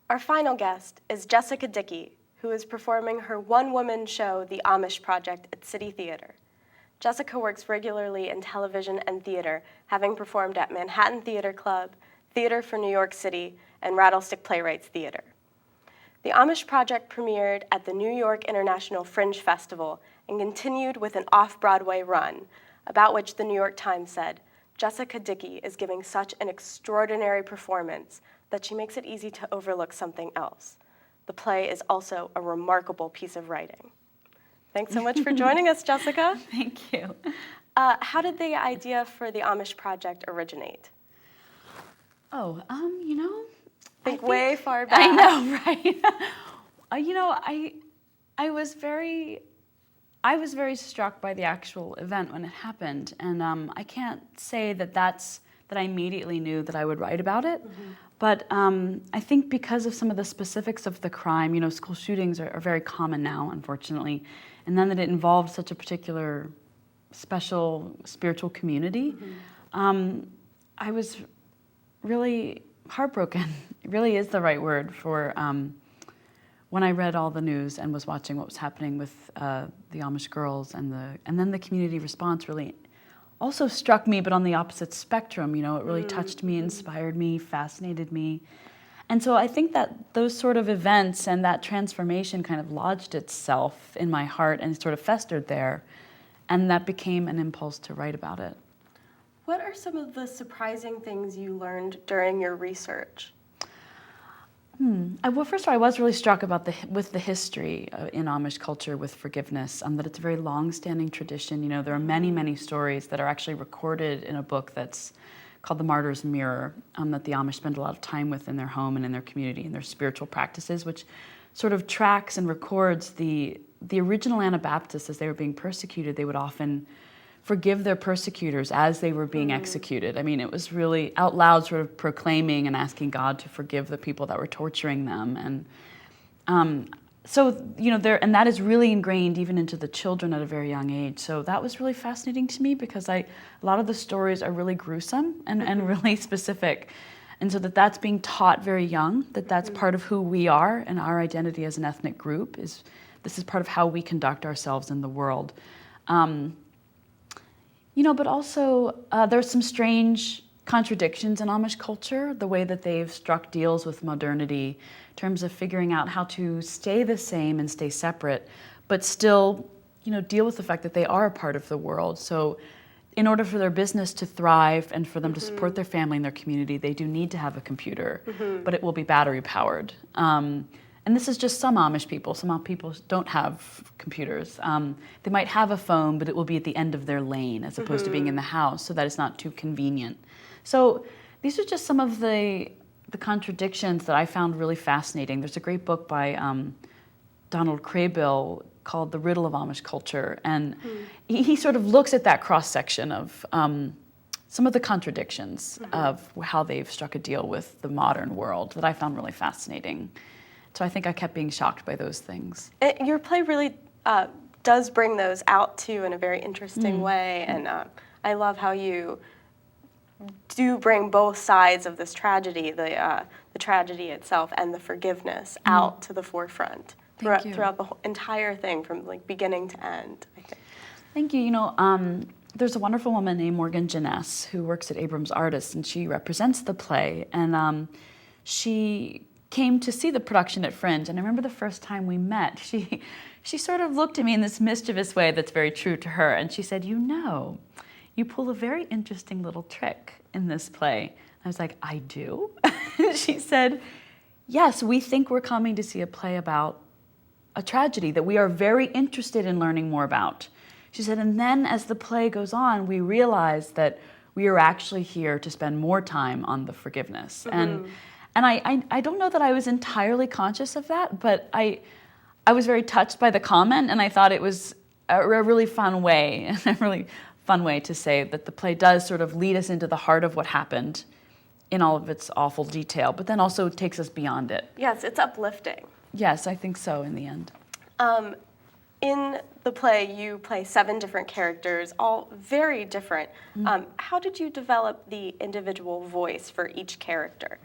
Our final guest is Jessica Dickey, who is performing her one-woman show, The AMISH Project, at City Theater. Jessica works regularly in television and theater, having performed at Manhattan Theater Club, Theater for New York City, and Rattlestick Playwrights Theater. The AMISH Project premiered at the New York International Fringe Festival and continued with an off-Broadway run, about which the New York Times said, "Jessica Dickey is giving such an extraordinary performance that she makes it easy to overlook something else. The play is also a remarkable piece of writing." Thanks so much for joining us, Jessica. Thank you. How did the idea for the AMISH Project originate? Oh, Think way far back. I know, right? I was very struck by the actual event when it happened, and I can't say that I immediately knew that I would write about it. Mm-hmm. But I think because of some of the specifics of the crime, school shootings are very common now, unfortunately, and then that it involved such a particular special spiritual community, mm-hmm. I was really heartbroken. It really is the right word for when I read all the news and was watching what was happening with the Amish girls, and then the community response really also struck me, but on the opposite spectrum. It really touched me, inspired me, fascinated me. And so I think that those sort of events and that transformation kind of lodged itself in my heart and sort of festered there, and that became an impulse to write about it. What are some of the surprising things you learned during your research? Well, first of all, I was really struck with the history in Amish culture with forgiveness, that it's a very long-standing tradition. There are many, many stories that are actually recorded in a book that's called The Martyr's Mirror, that the Amish spend a lot of time with in their home and in their community and their spiritual practices, which sort of tracks and records the original Anabaptists as they were being persecuted. They would often forgive their persecutors as they were being executed. I mean, it was really out loud sort of proclaiming and asking God to forgive the people that were torturing them. And and that is really ingrained even into the children at a very young age. So that was really fascinating to me, because a lot of the stories are really gruesome and really specific. And so that's being taught very young, that's part of who we are and our identity as an ethnic group. This is part of how we conduct ourselves in the world. But also there's some strange contradictions in Amish culture, the way that they've struck deals with modernity in terms of figuring out how to stay the same and stay separate, but still, deal with the fact that they are a part of the world. So in order for their business to thrive and for them to support their family and their community, they do need to have a computer, but it will be battery powered. And this is just some Amish people. Some people don't have computers. They might have a phone, but it will be at the end of their lane as opposed to being in the house, so that it's not too convenient. So these are just some of the contradictions that I found really fascinating. There's a great book by Donald Craybill called The Riddle of Amish Culture, and he sort of looks at that cross-section of some of the contradictions of how they've struck a deal with the modern world that I found really fascinating. So I think I kept being shocked by those things. Your play really does bring those out too in a very interesting way, and I love how you do bring both sides of this tragedy, the tragedy itself and the forgiveness, out to the forefront throughout the entire thing, from beginning to end, I think. Thank you. There's a wonderful woman named Morgan Jeunesse who works at Abrams Artists, and she represents the play, and she came to see the production at Fringe, and I remember the first time we met, she sort of looked at me in this mischievous way that's very true to her, and she said, you pull a very interesting little trick in this play. I was like, I do? She said, yes, we think we're coming to see a play about a tragedy that we are very interested in learning more about. She said, and then as the play goes on, we realize that we are actually here to spend more time on the forgiveness. And I don't know that I was entirely conscious of that, but I was very touched by the comment, and I thought it was a really fun way to say that the play does sort of lead us into the heart of what happened in all of its awful detail, but then also takes us beyond it. Yes, it's uplifting. Yes, I think so in the end. In the play, you play 7 different characters, all very different. How did you develop the individual voice for each character?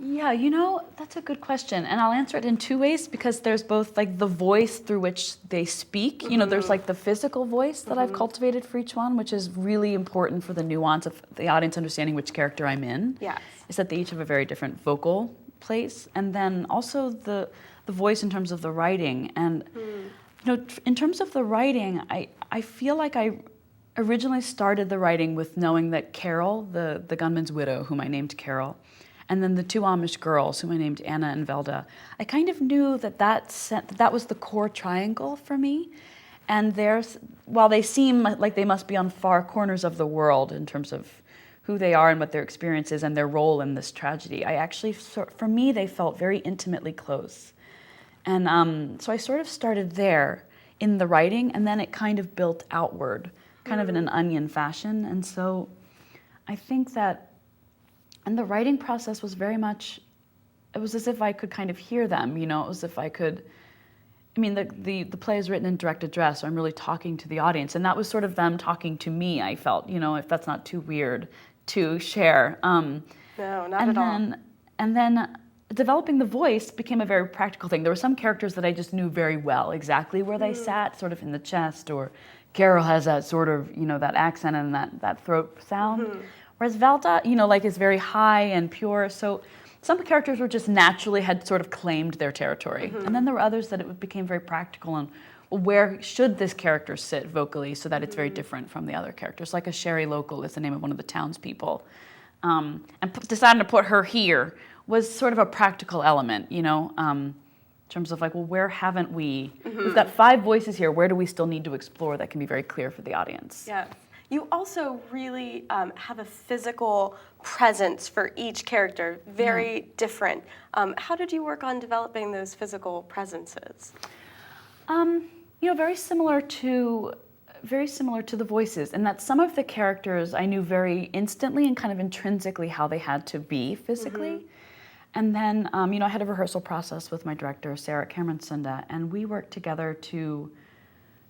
Yeah, you know, that's a good question. And I'll answer it in two ways because there's both like the voice through which they speak. You know, there's like the physical voice that I've cultivated for each one, which is really important for the nuance of the audience understanding which character I'm in. Yes. Is that they each have a very different vocal place. And then also the voice in terms of the writing. And, you know, in terms of the writing, I feel like I originally started the writing with knowing that Carol, the gunman's widow, whom I named Carol, and then the two Amish girls, whom I named Anna and Velda, I kind of knew that was the core triangle for me. And while they seem like they must be on far corners of the world in terms of who they are and what their experience is and their role in this tragedy, for me, they felt very intimately close. And so I sort of started there in the writing, and then it kind of built outward, kind of in an onion fashion. And so I think that, and the writing process was very much, it was as if I could kind of hear them, you know, it was as if I could, I mean, the play is written in direct address, so I'm really talking to the audience, and that was sort of them talking to me, I felt, you know, if that's not too weird to share. No, not at all. And then developing the voice became a very practical thing. There were some characters that I just knew very well, exactly where they sat, sort of in the chest, or Carol has that sort of, you know, that accent and that throat sound. Whereas Velda, you know, like is very high and pure. So some characters were just naturally had sort of claimed their territory. And then there were others that it became very practical and where should this character sit vocally so that it's very different from the other characters. Like a Sherry Local is the name of one of the townspeople. And deciding to put her here was sort of a practical element, you know, in terms of like, well, where haven't we? We've got 5 voices here. Where do we still need to explore that can be very clear for the audience? Yeah. You also really have a physical presence for each character, very different. How did you work on developing those physical presences? You know, very similar to the voices, in that some of the characters I knew very instantly and kind of intrinsically how they had to be physically. And then, you know, I had a rehearsal process with my director, Sarah Cameron Sunda, and we worked together to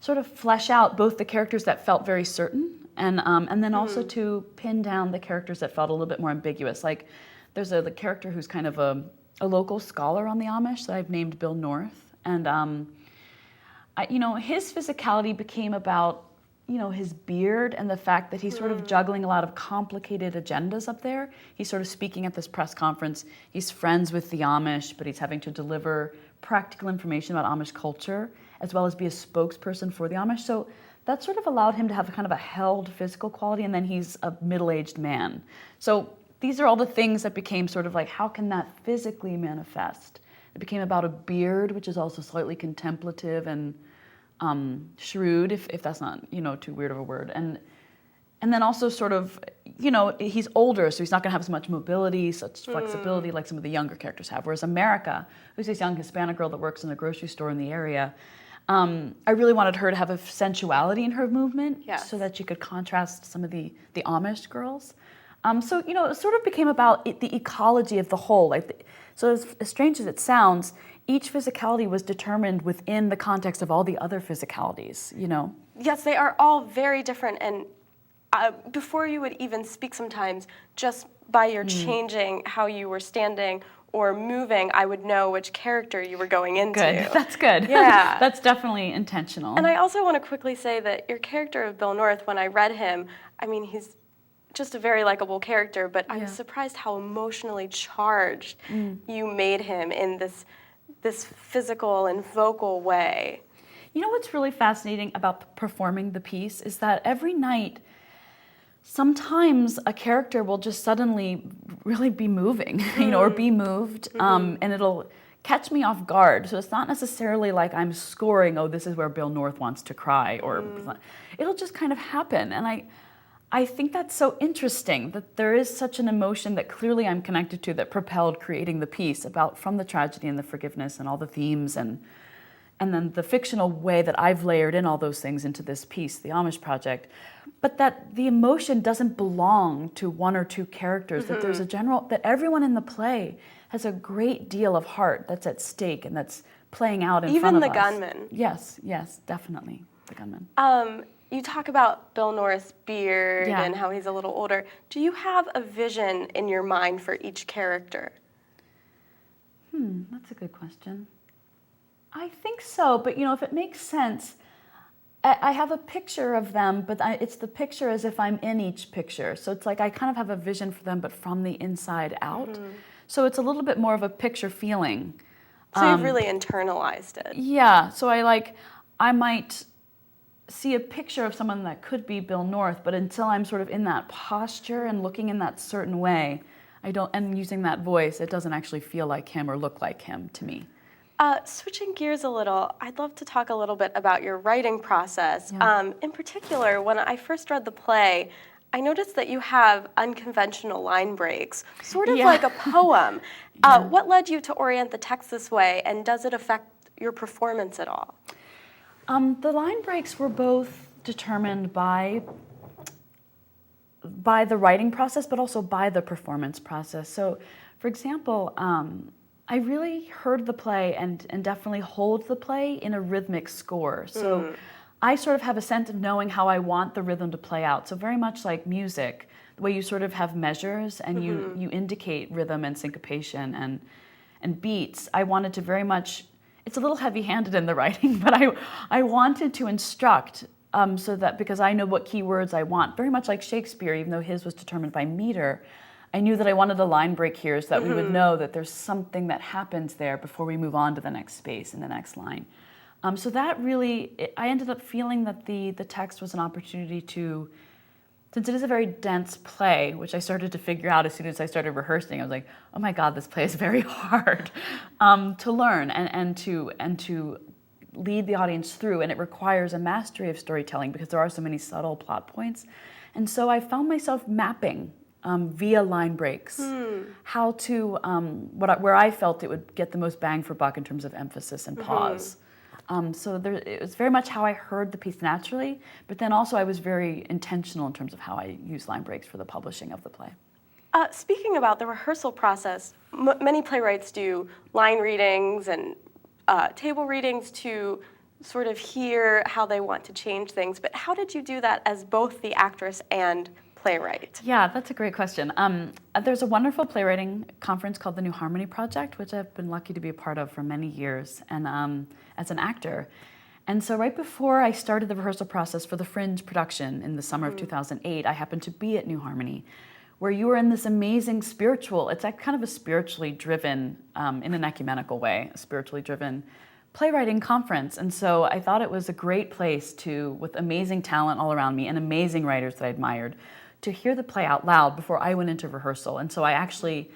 sort of flesh out both the characters that felt very certain and then also to pin down the characters that felt a little bit more ambiguous. Like there's the character who's kind of a local scholar on the Amish that I've named Bill North. And, you know, his physicality became about, you know, his beard and the fact that he's sort of juggling a lot of complicated agendas up there. He's sort of speaking at this press conference. He's friends with the Amish, but he's having to deliver practical information about Amish culture, as well as be a spokesperson for the Amish. So that sort of allowed him to have kind of a held physical quality, and then he's a middle-aged man. So these are all the things that became sort of like, how can that physically manifest? It became about a beard, which is also slightly contemplative and shrewd, if that's not, you know, too weird of a word. And then also sort of, you know, he's older, so he's not going to have as much mobility, such flexibility like some of the younger characters have. Whereas America, who's this young Hispanic girl that works in a grocery store in the area, I really wanted her to have a sensuality in her movement so that she could contrast some of the Amish girls. So, you know, it sort of became about the ecology of the whole. Like, so as strange as it sounds, each physicality was determined within the context of all the other physicalities, you know? Yes, they are all very different. And before you would even speak sometimes, just by your changing how you were standing or moving, I would know which character you were going into. Good, that's good. Yeah. That's definitely intentional. And I also want to quickly say that your character of Bill North, when I read him, I mean, he's just a very likable character, but I was surprised how emotionally charged you made him in this physical and vocal way. You know what's really fascinating about performing the piece is that every night, sometimes a character will just suddenly really be moving, you know, or be moved, and it'll catch me off guard. So it's not necessarily like I'm scoring, oh, this is where Bill North wants to cry, or it'll just kind of happen. And I think that's so interesting that there is such an emotion that clearly I'm connected to that propelled creating the piece about from the tragedy and the forgiveness and all the themes and then the fictional way that I've layered in all those things into this piece, the AMISH Project, but that the emotion doesn't belong to one or two characters, that there's that everyone in the play has a great deal of heart that's at stake and that's playing out in front of us. Even the gunman. Yes, definitely, the gunman. You talk about Bill North's beard and how he's a little older. Do you have a vision in your mind for each character? That's a good question. I think so, but if it makes sense, I have a picture of them, but it's the picture as if I'm in each picture. So it's like I kind of have a vision for them, but from the inside out. So it's a little bit more of a picture feeling. So you've really internalized it. Yeah, so I might see a picture of someone that could be Bill North, but until I'm sort of in that posture and looking in that certain way, and using that voice, it doesn't actually feel like him or look like him to me. Switching gears a little, I'd love to talk a little bit about your writing process. Yeah. In particular, when I first read the play, I noticed that you have unconventional line breaks, sort of like a poem. What led you to orient the text this way, and does it affect your performance at all? The line breaks were both determined by the writing process, but also by the performance process. So, for example, I really heard the play and definitely hold the play in a rhythmic score. So I sort of have a sense of knowing how I want the rhythm to play out. So very much like music, the way you sort of have measures and you indicate rhythm and syncopation and beats. I wanted to very much, it's a little heavy-handed in the writing, but I wanted to instruct so that, because I know what key words I want, very much like Shakespeare, even though his was determined by meter, I knew that I wanted a line break here so that we would know that there's something that happens there before we move on to the next space in the next line. So that really, I ended up feeling that the text was an opportunity to, since it is a very dense play, which I started to figure out as soon as I started rehearsing, I was like, oh my God, this play is very hard to learn and to lead the audience through, and it requires a mastery of storytelling because there are so many subtle plot points. And so I found myself mapping via line breaks, how to, where I felt it would get the most bang for buck in terms of emphasis and pause. So it was very much how I heard the piece naturally, but then also I was very intentional in terms of how I use line breaks for the publishing of the play. Speaking about the rehearsal process, many playwrights do line readings and table readings to sort of hear how they want to change things, but how did you do that as both the actress and playwright? Yeah, that's a great question. There's a wonderful playwriting conference called the New Harmony Project, which I've been lucky to be a part of for many years, and as an actor. And so right before I started the rehearsal process for the Fringe production in the summer of 2008, I happened to be at New Harmony, where you were in this amazing spiritual, it's like kind of a spiritually driven, in an ecumenical way, a spiritually driven playwriting conference. And so I thought it was a great place to, with amazing talent all around me and amazing writers that I admired, to hear the play out loud before I went into rehearsal. And so I actually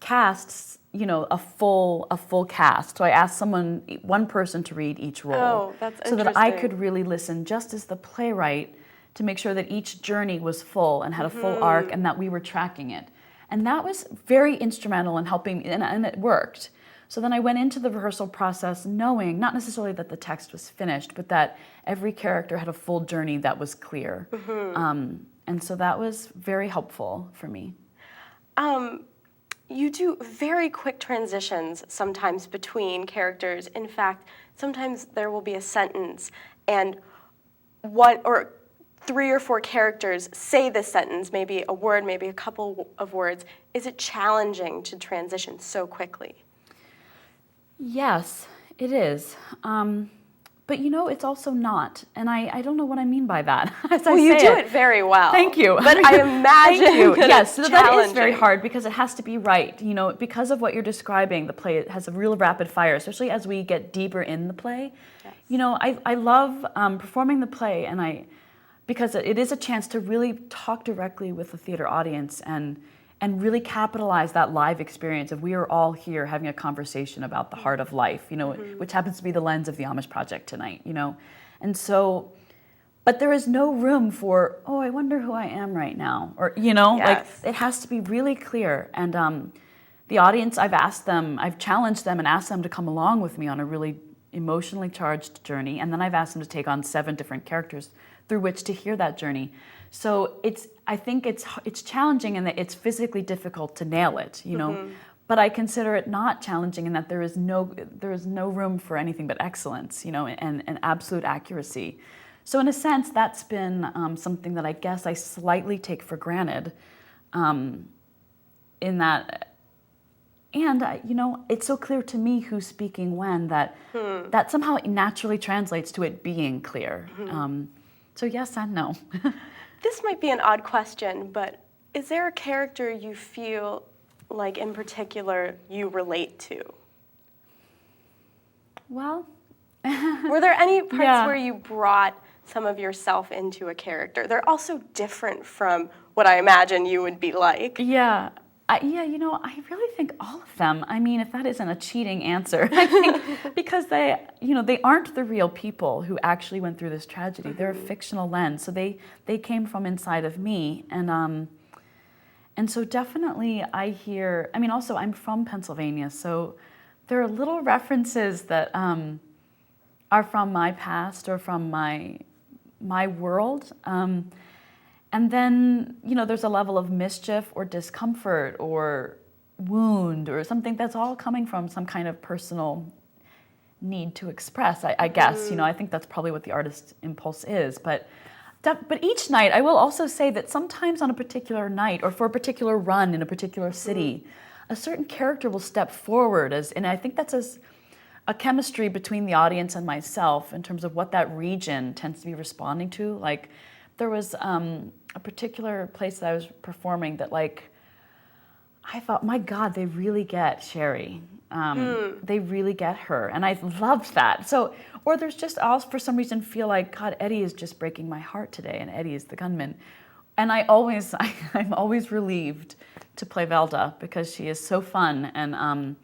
cast, a full cast. So I asked one person to read each role. Oh, that's so interesting. that I could really listen just as the playwright to make sure that each journey was full and had a full arc and that we were tracking it. And that was very instrumental in helping, and it worked. So then I went into the rehearsal process knowing, not necessarily that the text was finished, but that every character had a full journey that was clear. And so that was very helpful for me. You do very quick transitions sometimes between characters. In fact, sometimes there will be a sentence and one or 3 or 4 characters say this sentence, maybe a word, maybe a couple of words. Is it challenging to transition so quickly? Yes, it is. But it's also not. And I don't know what I mean by that. Well, you do it very well. Thank you. But I imagine Thank you. that Yes, it's so that is challenging. very hard because it has to be right. Because of what you're describing, the play has a real rapid fire, especially as we get deeper in the play. Yes. I love performing the play, because it is a chance to really talk directly with the theater audience and really capitalize that live experience of we are all here having a conversation about the heart of life, which happens to be the lens of the Amish Project tonight, And so, but there is no room for, I wonder who I am right now, or, like it has to be really clear. And the audience, I've challenged them and asked them to come along with me on a really emotionally charged journey, and then I've asked them to take on 7 different characters through which to hear that journey. So I think it's challenging in that it's physically difficult to nail it, But I consider it not challenging in that there is no room for anything but excellence, and absolute accuracy. So in a sense, that's been something that I guess I slightly take for granted, in that And, it's so clear to me who's speaking when that somehow naturally translates to it being clear. So yes and no. This might be an odd question, but is there a character you feel like in particular you relate to? Well, were there any parts Yeah. where you brought some of yourself into a character? They're also different from what I imagine you would be like. Yeah. I really think all of them. I mean, if that isn't a cheating answer, I think because they aren't the real people who actually went through this tragedy. They're a fictional lens, so they came from inside of me, and so definitely I hear. I mean, also I'm from Pennsylvania, so there are little references that are from my past or from my world. And then, there's a level of mischief or discomfort or wound or something that's all coming from some kind of personal need to express, I guess. I think that's probably what the artist impulse is. But each night, I will also say that sometimes on a particular night or for a particular run in a particular city, a certain character will step forward, and I think that's a chemistry between the audience and myself in terms of what that region tends to be responding to. Like, there was a particular place that I was performing that, I thought, my God, they really get Sherry. They really get her, and I loved that. So, or there's just, I'll for some reason feel like, God, Eddie is just breaking my heart today, and Eddie is the gunman. And I'm always relieved to play Velda because she is so fun and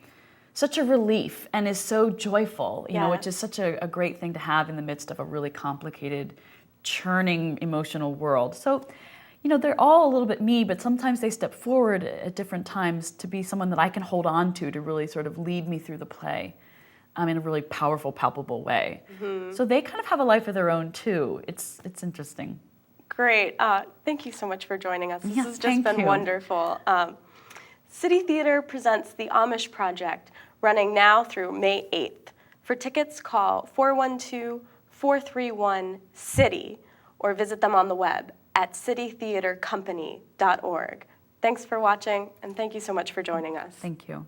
such a relief and is so joyful, which is such a great thing to have in the midst of a really complicated, churning emotional world. So, they're all a little bit me, but sometimes they step forward at different times to be someone that I can hold on to really sort of lead me through the play in a really powerful, palpable way. So they kind of have a life of their own too. It's interesting. Great. Thank you so much for joining us. This has just thank been you. wonderful. City Theater presents The Amish Project, running now through May 8th. For tickets, call 412-431-CITY or visit them on the web at citytheatercompany.org. Thanks for watching, and thank you so much for joining us. Thank you.